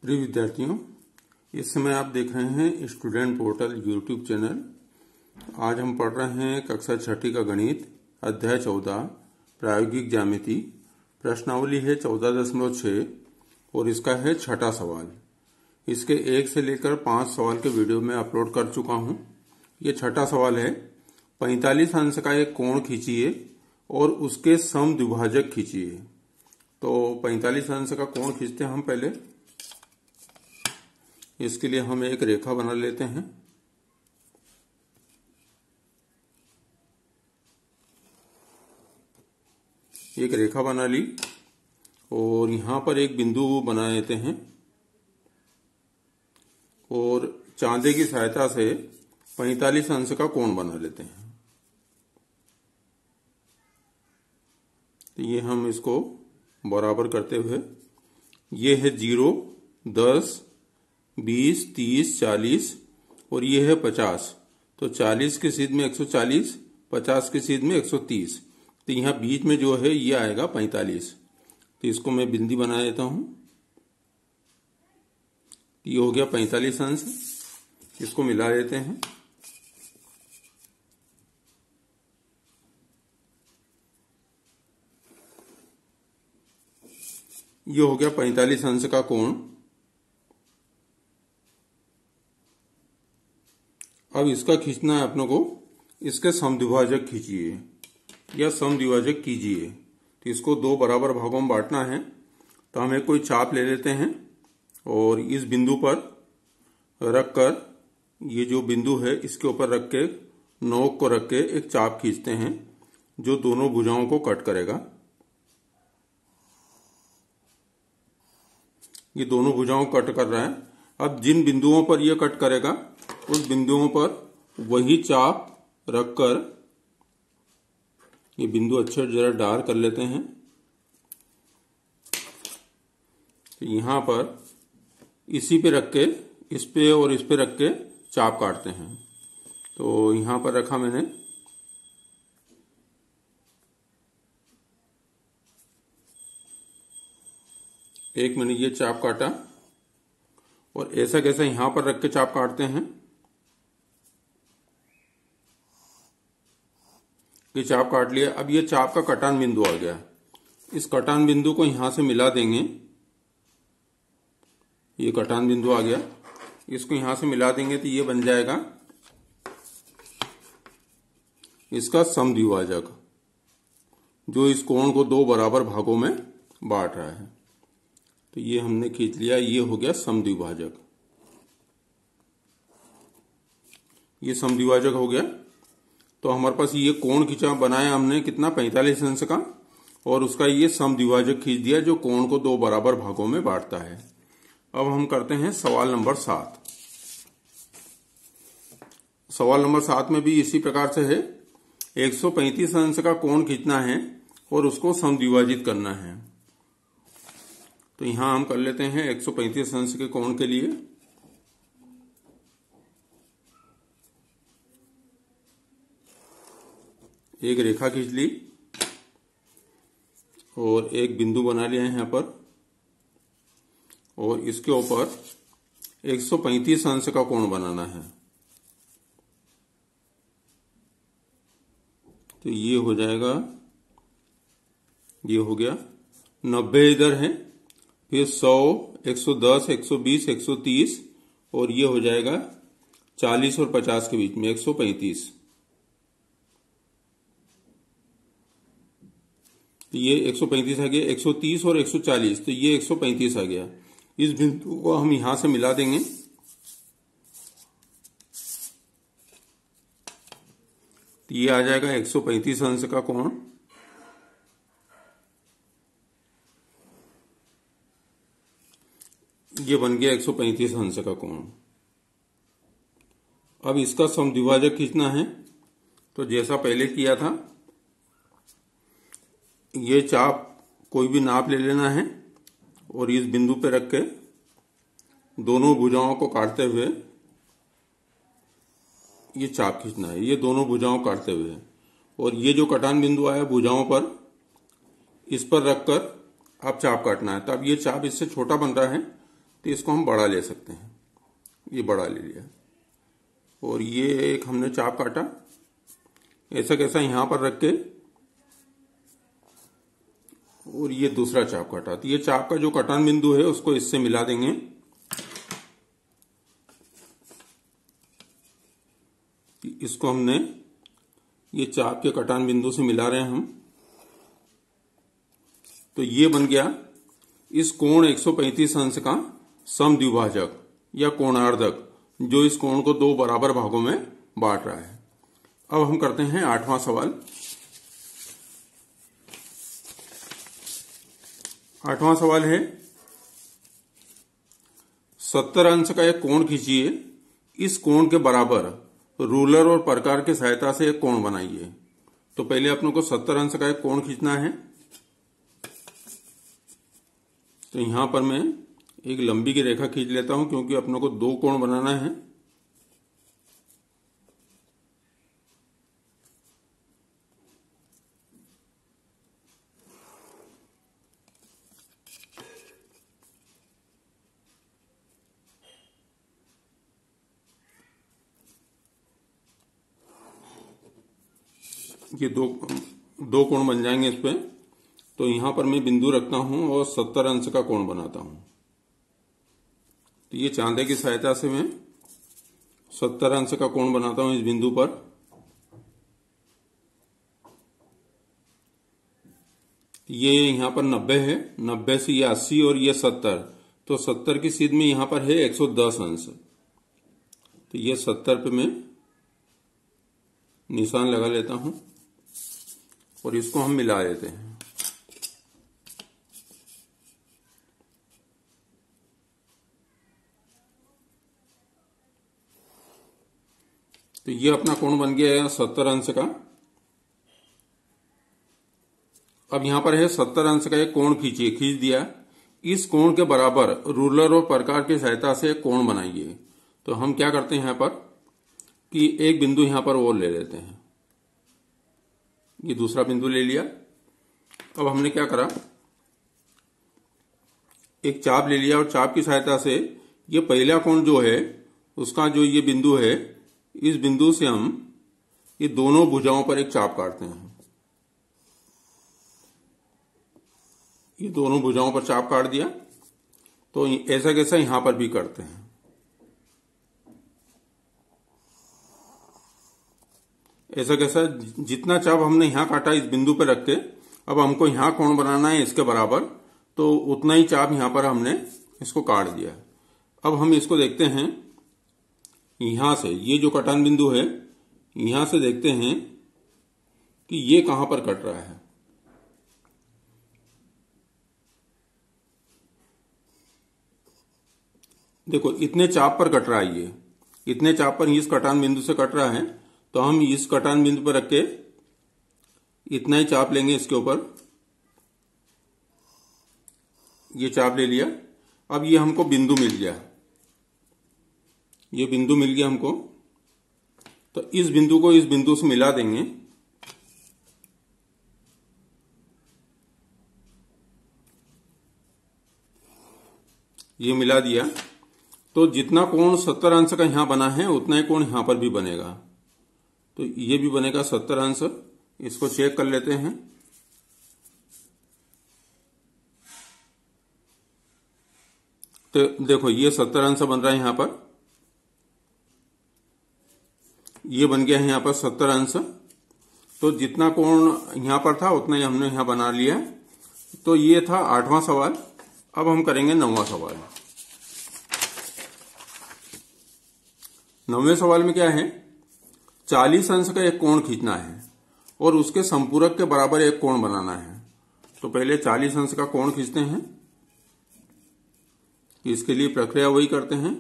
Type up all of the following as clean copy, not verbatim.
प्रिय विद्यार्थियों, इस समय आप देख रहे हैं स्टूडेंट पोर्टल यूट्यूब चैनल। आज हम पढ़ रहे हैं कक्षा छठी का गणित अध्याय 14 प्रायोगिक ज्यामिति। प्रश्नावली है 14.6 और इसका है छठा सवाल। इसके 1 से लेकर 5 सवाल के वीडियो में अपलोड कर चुका हूं। ये छठा सवाल है। 45 अंश का एक कोण खींचिए और उसके समद्विभाजक खींचिए। तो 45 अंश का कोण खींचते हैं हम पहले। इसके लिए हम एक रेखा बना लेते हैं। एक रेखा बना ली और यहां पर एक बिंदु बना लेते हैं और चांदे की सहायता से 45 अंश का कोण बना लेते हैं। तो ये हम इसको बराबर करते हुए, ये है 0, 10, 20, 30, 40 और ये है 50। तो 40 के सीध में 140, 50 के सीध में 130। तो यहां बीच में जो है ये आएगा 45। तो इसको मैं बिंदी बना देता हूं। ये हो गया 45 अंश। इसको मिला देते हैं। ये हो गया 45 अंश का कोण। अब इसका खींचना है अपनों को। इसके समद्विभाजक खींचिए या समद्विभाजक कीजिए। तो इसको 2 बराबर भागों में बांटना है। तो हम एक कोई चाप ले लेते हैं और इस बिंदु पर रखकर, ये जो बिंदु है इसके ऊपर रख के, नोक को रख के एक चाप खींचते हैं जो दोनों भुजाओं को कट करेगा। ये दोनों भुजाओं को कट कर रहा है। अब जिन बिंदुओं पर यह कट करेगा उस बिंदुओं पर वही चाप रखकर, ये बिंदु अच्छे जरा डार्क कर लेते हैं। तो यहां पर इसी पे रख के, इस पे और इस पे रख के चाप काटते हैं। तो यहां पर रखा मैंने। एक मैंने ये चाप काटा और ऐसा कैसा यहां पर रख के चाप काटते हैं। ये चाप काट लिया। अब ये चाप का कटान बिंदु आ गया। इस कटान बिंदु को यहां से मिला देंगे। ये कटान बिंदु आ गया। इसको यहां से मिला देंगे तो ये बन जाएगा इसका समद्विभाजक, जो इस कोण को 2 बराबर भागों में बांट रहा है। तो ये हमने खींच लिया। ये हो गया समद्विभाजक। ये समद्विभाजक हो गया। तो हमारे पास ये कोण खींचा, बनाया हमने कितना, 45 अंश का, और उसका ये समद्विभाजक खींच दिया जो कोण को 2 बराबर भागों में बांटता है। अब हम करते हैं सवाल नंबर 7। सवाल नंबर 7 में भी इसी प्रकार से है। 135 अंश का कोण खींचना है और उसको समद्विभाजित करना है। तो यहां हम कर लेते हैं 135 अंश के कोण के लिए। एक रेखा खींच ली और एक बिंदु बना लिया है यहां पर, और इसके ऊपर 135 अंश का कोण बनाना है। तो ये हो जाएगा, ये हो गया 90 इधर है, फिर 100, 110, 120, 130 और ये हो जाएगा 40 और 50 के बीच में 135। तो ये 135 आ गया। 130 और 140, तो ये 135 आ गया। इस बिंदु को हम यहां से मिला देंगे। तो ये आ जाएगा 135 अंश का कोण। ये बन गया 135 अंश का कोण। अब इसका समद्विभाजक खींचना है। तो जैसा पहले किया था, ये चाप कोई भी नाप ले लेना है और इस बिंदु पे रख के दोनों भुजाओं को काटते हुए ये चाप खींचना है। ये दोनों भुजाओं काटते हुए, और ये जो कटान बिंदु आया भुजाओं पर, इस पर रखकर अब चाप काटना है। तो अब ये चाप इससे छोटा बन रहा है। तो इसको हम बड़ा ले सकते हैं। ये बड़ा ले लिया और ये एक हमने चाप काटा ऐसा कैसा यहां पर रख के, और ये दूसरा चाप काटा। तो ये चाप का जो कटान बिंदु है उसको इससे मिला देंगे। इसको हमने ये चाप के कटान बिंदु से मिला रहे हैं हम। तो ये बन गया इस कोण 135 अंश का समद्विभाजक या कोणार्धक, जो इस कोण को दो बराबर भागों में बांट रहा है। अब हम करते हैं 8वां सवाल। 8वां सवाल है 70 अंश का एक कोण खींचिए, इस कोण के बराबर रूलर और प्रकार की सहायता से एक कोण बनाइए। तो पहले अपनों को 70 अंश का एक कोण खींचना है। तो यहां पर मैं एक लंबी की रेखा खींच लेता हूं क्योंकि अपनों को दो कोण बनाना है। ये दो कोण बन जाएंगे इस पे। तो यहां पर मैं बिंदु रखता हूं और 70 अंश का कोण बनाता हूं। तो ये चांदे की सहायता से मैं 70 अंश का कोण बनाता हूं इस बिंदु पर। ये यहां पर 90 है, 90 से ये 80 और ये 70। तो 70 की सीध में यहां पर है 110 अंश। तो ये 70 पे मैं निशान लगा लेता हूं और इसको हम मिला लेते हैं। तो ये अपना कोण बन गया है 70 अंश का। अब यहां पर है 70 अंश का एक कोण खींचिए, खींच दिया। इस कोण के बराबर रूलर और प्रकार की सहायता से एक कोण बनाइए। तो हम क्या करते हैं यहां पर कि एक बिंदु यहां पर और ले लेते हैं। ये दूसरा बिंदु ले लिया। अब हमने क्या करा, एक चाप ले लिया और चाप की सहायता से ये पहला कोण जो है उसका जो ये बिंदु है, इस बिंदु से हम ये दोनों भुजाओं पर एक चाप काटते हैं। ये दोनों भुजाओं पर चाप काट दिया। तो ऐसा कैसा यहां पर भी करते हैं। ऐसा कैसा जितना चाप हमने यहां काटा इस बिंदु पर रख के, अब हमको यहां कोण बनाना है इसके बराबर, तो उतना ही चाप यहां पर हमने इसको काट दिया। अब हम इसको देखते हैं यहां से, ये जो कटान बिंदु है यहां से देखते हैं कि ये कहां पर कट रहा है। देखो इतने चाप पर कट रहा है, ये इतने चाप पर इस कटान बिंदु से कट रहा है। तो हम इस कटान बिंदु पर रख के इतना ही चाप लेंगे इसके ऊपर। ये चाप ले लिया। अब ये हमको बिंदु मिल गया, ये बिंदु मिल गया हमको। तो इस बिंदु को इस बिंदु से मिला देंगे। ये मिला दिया। तो जितना कोण 70 अंश का यहां बना है उतना ही कोण यहां पर भी बनेगा। तो ये भी बनेगा 70 अंश। इसको चेक कर लेते हैं। तो देखो ये 70 अंश बन रहा है यहां पर, ये बन गया है यहां पर 70 अंश। तो जितना कोण यहां पर था उतना ही हमने यहां बना लिया। तो ये था 8वां सवाल। अब हम करेंगे 9वां सवाल। 9वें सवाल में क्या है, 40 अंश का एक कोण खींचना है और उसके संपूरक के बराबर एक कोण बनाना है। तो पहले 40 अंश का कोण खींचते हैं। इसके लिए प्रक्रिया वही करते हैं।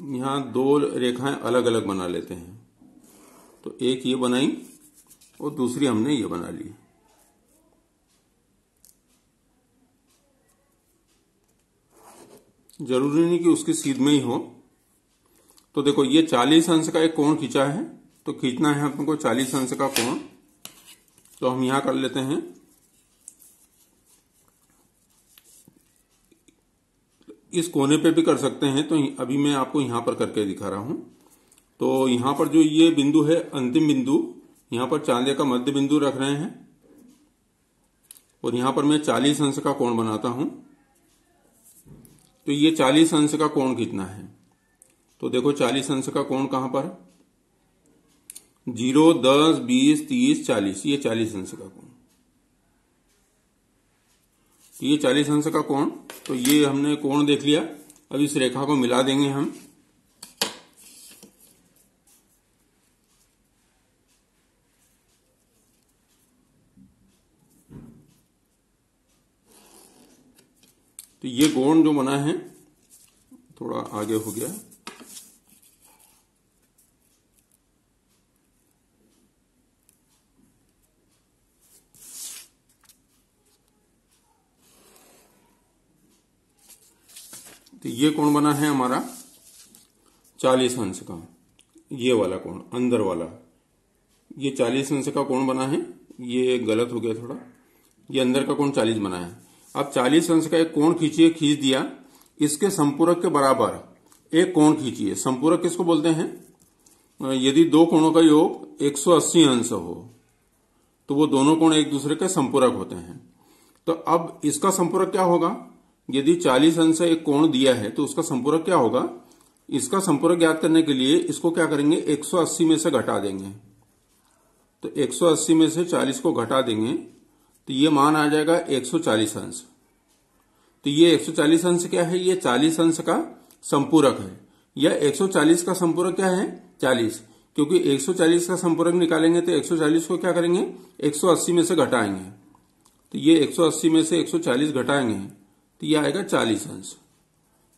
यहां दो रेखाएं अलग अलग बना लेते हैं। तो एक ये बनाई और दूसरी हमने ये बना ली। जरूरी नहीं कि उसकी सीध में ही हो। तो देखो ये 40 अंश का एक कोण खींचा है, तो खींचना है हमको 40 अंश का कोण। तो हम यहां कर लेते हैं। इस कोने पे भी कर सकते हैं। तो अभी मैं आपको यहां पर करके दिखा रहा हूं। तो यहां पर जो ये बिंदु है अंतिम बिंदु, यहां पर चांदे का मध्य बिंदु रख रहे हैं और यहां पर मैं 40 अंश का कोण बनाता हूं। तो ये 40 अंश का कोण कितना है? तो देखो 40 अंश का कोण कहां पर? 0, 10, 20, 30, 40, ये 40 अंश का कोण। तो ये 40 अंश का कोण, तो ये हमने कोण देख लिया। अब इस रेखा को मिला देंगे हम। तो ये कोण जो बना है थोड़ा आगे हो गया। तो ये कोण बना है हमारा 40 अंश का, ये वाला कोण अंदर वाला, ये 40 अंश का कोण बना है। ये गलत हो गया थोड़ा, ये अंदर का कोण 40 बना है। अब 40 अंश का एक कोण खींचिए, खींच दिया। इसके संपूरक के बराबर एक कोण खींचिए। संपूरक किसको बोलते हैं? यदि दो कोणों का योग 180 अंश हो तो वो दोनों कोण एक दूसरे के संपूरक होते हैं। तो अब इसका संपूरक क्या होगा? यदि 40 अंश एक कोण दिया है तो उसका संपूरक क्या होगा? इसका संपूरक ज्ञात करने के लिए इसको क्या करेंगे? 180 में से घटा देंगे। तो 180 में से 40 को घटा देंगे तो ये मान आ जाएगा 140 अंश। तो ये 140 अंश क्या है? ये 40 अंश का संपूरक है। या 140 का संपूरक क्या है? 40। क्योंकि 140 का संपूरक निकालेंगे तो 140 को क्या करेंगे? 180 में से घटाएंगे। तो ये 180 में से 140 घटाएंगे तो ये आएगा 40 अंश।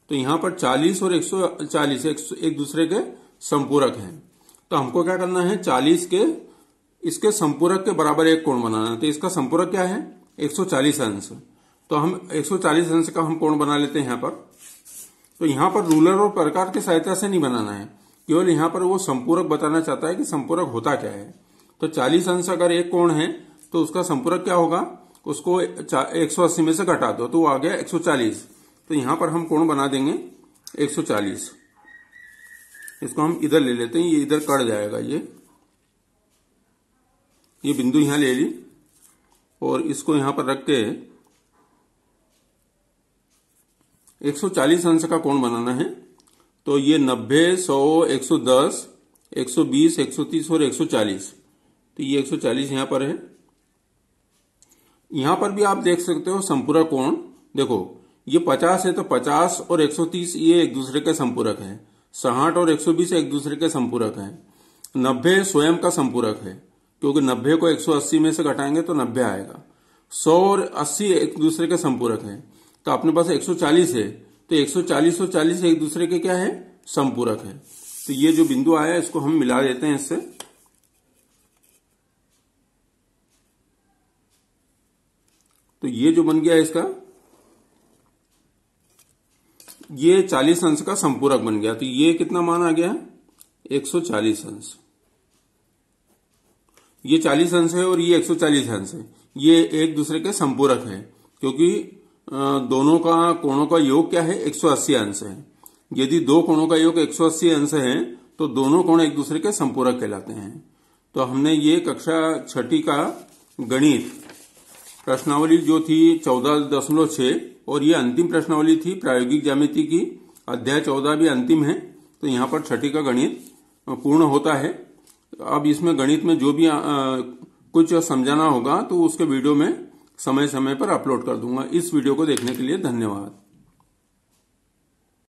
तो यहां पर 40 और 140 एक दूसरे के संपूरक हैं। तो हमको क्या करना है? 40 के इसके संपूरक के बराबर एक कोण बनाना है। तो इसका संपूरक क्या है? 140 अंश। तो हम 140 अंश का हम कोण बना लेते हैं यहां पर। तो यहां पर रूलर और प्रकार की सहायता से नहीं बनाना है, केवल यहां पर वो संपूरक बताना चाहता है कि संपूरक होता क्या है। तो 40 अंश अगर एक कोण है तो उसका संपूरक क्या होगा? उसको 180 में से घटा दो तो वो आ गया 140। तो यहां पर हम कोण बना देंगे 140। इसको हम इधर ले लेते हैं, ये इधर कट जाएगा। ये बिंदु यहां ले ली और इसको यहां पर रख के 140 अंश का कोण बनाना है। तो ये 90, 100, 110, 120, 130 और 140। तो ये 140 यहां पर है। यहां पर भी आप देख सकते हो संपूरक कोण। देखो ये 50 है तो 50 और 130 ये एक दूसरे के संपूरक है। 60 और 120 एक दूसरे के संपूरक है। 90 स्वयं का संपूरक है क्योंकि 90 को 180 में से घटाएंगे तो 90 आएगा। 100 और 80 एक दूसरे के संपूरक है। तो अपने पास 140 है तो 140 और 40 एक दूसरे के क्या है? संपूरक है। तो ये जो बिंदु आया इसको हम मिला देते हैं इससे। तो ये जो बन गया इसका, ये 40 अंश का संपूरक बन गया। तो ये कितना मान आ गया? 140 अंश। ये 40 अंश है और ये 140 अंश है। ये एक दूसरे के संपूरक है क्योंकि दोनों का कोणों का योग क्या है? 180 अंश है। यदि दो कोणों का योग 180 अंश है तो दोनों कोण एक दूसरे के संपूरक कहलाते हैं। तो हमने ये कक्षा 6 का गणित प्रश्नावली जो थी 14.6 और ये अंतिम प्रश्नावली थी प्रायोगिक ज्यामिति की, अध्याय 14 भी अंतिम है। तो यहाँ पर 6 का गणित पूर्ण होता है। अब इसमें गणित में जो भी कुछ समझाना होगा तो उसके वीडियो में समय समय पर अपलोड कर दूंगा। इस वीडियो को देखने के लिए धन्यवाद।